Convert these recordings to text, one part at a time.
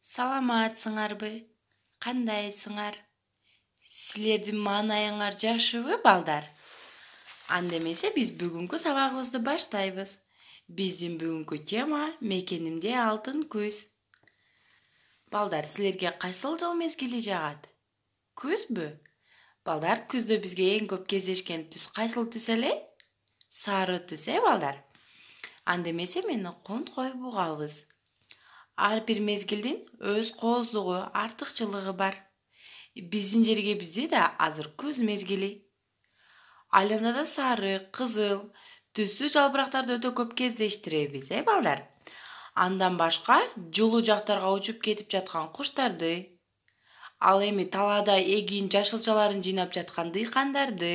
Саламатсыңарбы? Кандайсыңар? Силердин маанайыңар жакшыбы, балдар? Анда эмесе биз бүгүнкү сабагыбызды баштайбыз. Биздин бүгүнкү тема мекенимде алтын күз. Балдар, силерге кайсыл жыл мезгили жагат? Күзбү? Балдар, күздө бизге эң көп кездешкен түс кайсыл түс эле? Сары түс, балдар? Анда эмесе мени конт коюп угабыз. Ар бир мезгилдин өз кооздугу, артыкчылыгы бар. Биздин жерге бизде да азыр күз мезгили. Айланада сары, кызыл, түстүү жалбырактарды өтө көп кездештиребиз, балдар? Андан башка жылуу жактарга учуп кетип жаткан куштарды, ал эми талаада эгин жашылчаларын жыйнап жаткан дыйкандарды,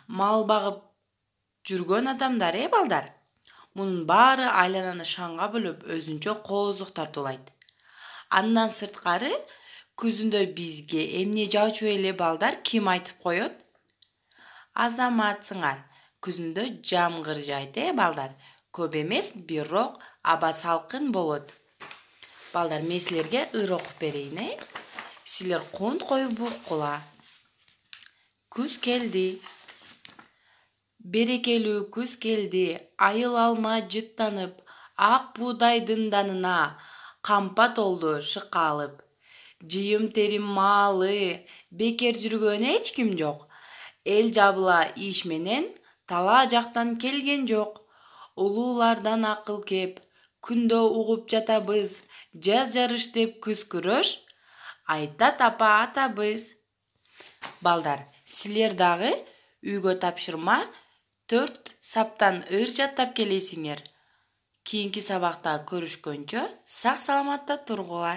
мал багып жүргөн адамдар, балдар? Мунун баары айлананы шаңга бөлөп өзүнчө кооздук тартуулайт. Андан сырткары күзүндө бизге эмне жаачу эле, балдар, ким айтып коет? Азаматсыңар. Күзүндө жамгыр жайт, балдар? Көп эмес, бирок аба салкын болот. Балдар, мен силерге ыр окуп берейин, Силер конт коюп уккула. Күз келди. Берекелүү күз келди, айыл алма жыттанып, ак буудайдын данына кампа толду шыкка алып. Жыйым терим маалы, бекер жүргөн эч ким жок. Эл жабыла иш менен, талаа жактан келген жок. Улуулардан акыл кеп, күндө угуп жатабыз, жаз жарыш деп күз күрөш, айтат апа атабыз. Балдар, силер дагы үйгө тапшырма 4 саптан ыр жаттап келесиңер. Кийинки сабакта көрүшкөнчө сак саламатта тургула.